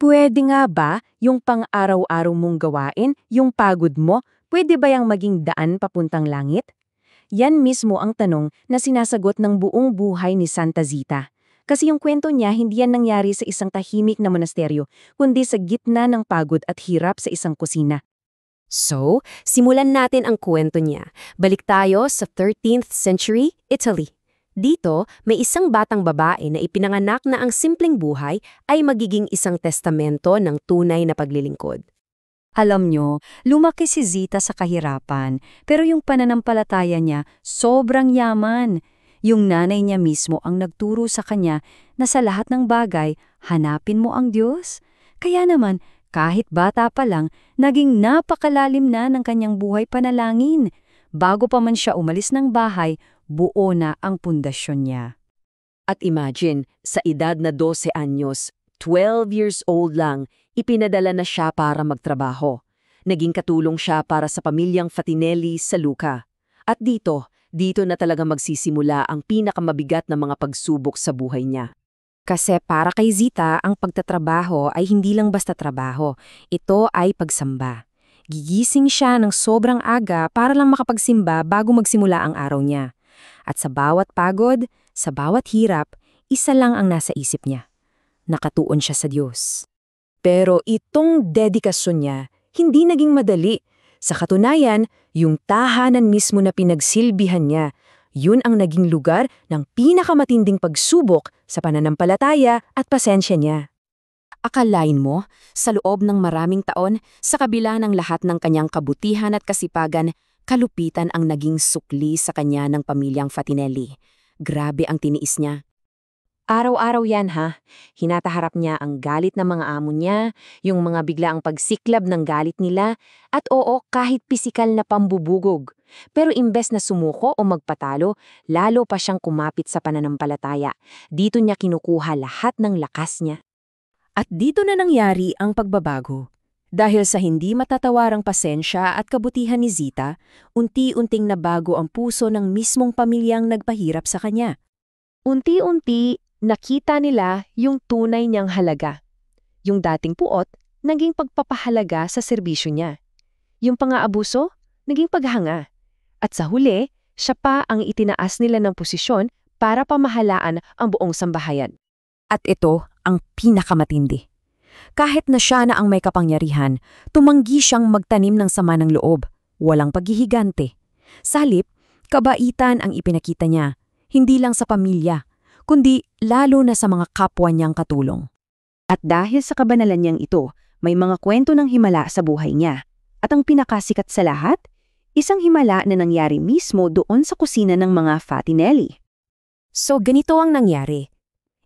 Pwede nga ba yung pang-araw-araw mong gawain, yung pagod mo, pwede ba yang maging daan papuntang langit? Yan mismo ang tanong na sinasagot ng buong buhay ni Santa Zita. Kasi yung kwento niya hindi yan nangyari sa isang tahimik na monasteryo, kundi sa gitna ng pagod at hirap sa isang kusina. So, simulan natin ang kwento niya. Balik tayo sa 13th century, Italy. Dito, may isang batang babae na ipinanganak na ang simpleng buhay ay magiging isang testamento ng tunay na paglilingkod. Alam nyo, lumaki si Zita sa kahirapan, pero yung pananampalataya niya sobrang yaman. Yung nanay niya mismo ang nagturo sa kanya na sa lahat ng bagay, hanapin mo ang Diyos. Kaya naman, kahit bata pa lang, naging napakalalim na ng kanyang buhay panalangin. Bago pa man siya umalis ng bahay, buo na ang pundasyon niya. At imagine, sa edad na 12 anyos, 12 years old lang, ipinadala na siya para magtrabaho. Naging katulong siya para sa pamilyang Fatinelli sa Lucca. At dito na talaga magsisimula ang pinakamabigat na mga pagsubok sa buhay niya. Kasi para kay Zita, ang pagtatrabaho ay hindi lang basta trabaho. Ito ay pagsamba. Gigising siya ng sobrang aga para lang makapagsimba bago magsimula ang araw niya. At sa bawat pagod, sa bawat hirap, isa lang ang nasa isip niya. Nakatuon siya sa Diyos. Pero itong dedikasyon niya, hindi naging madali. Sa katunayan, yung tahanan mismo na pinagsilbihan niya, yun ang naging lugar ng pinakamatinding pagsubok sa pananampalataya at pasensya niya. Akalain mo, sa loob ng maraming taon, sa kabila ng lahat ng kanyang kabutihan at kasipagan, kalupitan ang naging sukli sa kanya ng pamilyang Fatinelli. Grabe ang tiniis niya. Araw-araw yan ha. Hinataharap niya ang galit ng mga amo niya, yung mga biglaang pagsiklab ng galit nila, at oo, kahit pisikal na pambubugog. Pero imbes na sumuko o magpatalo, lalo pa siyang kumapit sa pananampalataya. Dito niya kinukuha lahat ng lakas niya. At dito na nangyari ang pagbabago. Dahil sa hindi matatawarang pasensya at kabutihan ni Zita, unti-unting nabago ang puso ng mismong pamilyang nagpahirap sa kanya. Unti-unti, nakita nila yung tunay niyang halaga. Yung dating puot, naging pagpapahalaga sa serbisyo niya. Yung pang-aabuso, naging paghanga. At sa huli, siya pa ang itinaas nila ng posisyon para pamahalaan ang buong sambahayan. At ito ang pinakamatindi. Kahit na siya na ang may kapangyarihan, tumanggi siyang magtanim ng sama ng loob, walang paghihigante. Sa halip, kabaitan ang ipinakita niya, hindi lang sa pamilya, kundi lalo na sa mga kapwa niyang katulong. At dahil sa kabanalan niyang ito, may mga kwento ng himala sa buhay niya. At ang pinakasikat sa lahat, isang himala na nangyari mismo doon sa kusina ng mga Fatinelli. So ganito ang nangyari.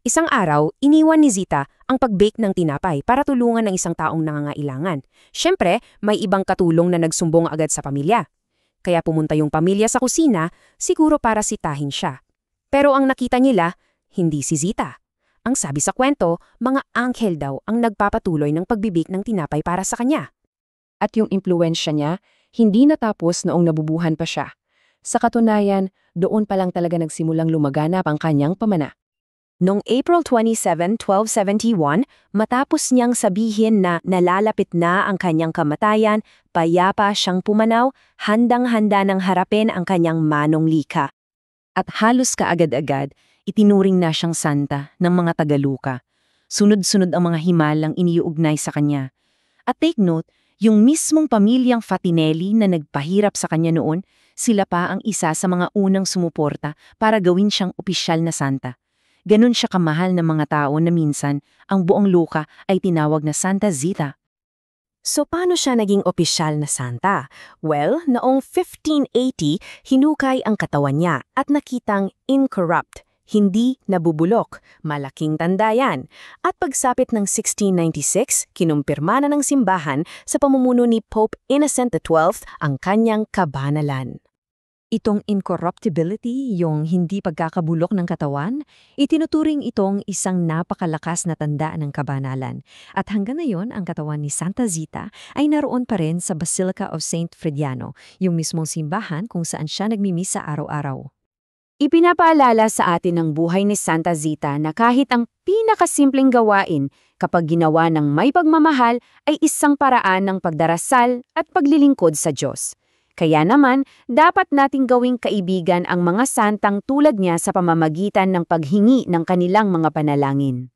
Isang araw, iniwan ni Zita ang pag-bake ng tinapay para tulungan ng isang taong nangangailangan. Siyempre, may ibang katulong na nagsumbong agad sa pamilya. Kaya pumunta yung pamilya sa kusina, siguro para sitahin siya. Pero ang nakita nila, hindi si Zita. Ang sabi sa kwento, mga anghel daw ang nagpapatuloy ng pag-bake ng tinapay para sa kanya. At yung impluwensya niya, hindi natapos noong nabubuhan pa siya. Sa katunayan, doon pa lang talaga nagsimulang lumaganap ang kanyang pamana. Noong April 27, 1271, matapos niyang sabihin na nalalapit na ang kanyang kamatayan, payapa siyang pumanaw, handang-handa nang harapin ang kanyang manong lika. At halos kaagad-agad, itinuring na siyang santa ng mga taga-Lucca. Sunod-sunod ang mga himalang iniuugnay sa kanya. At take note, yung mismong pamilyang Fatinelli na nagpahirap sa kanya noon, sila pa ang isa sa mga unang sumuporta para gawin siyang opisyal na santa. Ganun siya kamahal ng mga tao na minsan ang buong Lucca ay tinawag na Santa Zita. So paano siya naging opisyal na santa? Well, noong 1580, hinukay ang katawan niya at nakitang incorrupt, hindi nabubulok, malaking tanda yan. At pagsapit ng 1696, kinumpirma na ng simbahan sa pamumuno ni Pope Innocent XII ang kanyang kabanalan. Itong incorruptibility, yung hindi pagkakabulok ng katawan, itinuturing itong isang napakalakas na tanda ng kabanalan. At hanggang ngayon, ang katawan ni Santa Zita ay naroon pa rin sa Basilica of St. Fridiano, yung mismong simbahan kung saan siya nagmimisa araw-araw. Ipinapaalala sa atin ang buhay ni Santa Zita na kahit ang pinakasimpleng gawain, kapag ginawa ng may pagmamahal, ay isang paraan ng pagdarasal at paglilingkod sa Diyos. Kaya naman, dapat nating gawing kaibigan ang mga santang tulad niya sa pamamagitan ng paghingi ng kanilang mga panalangin.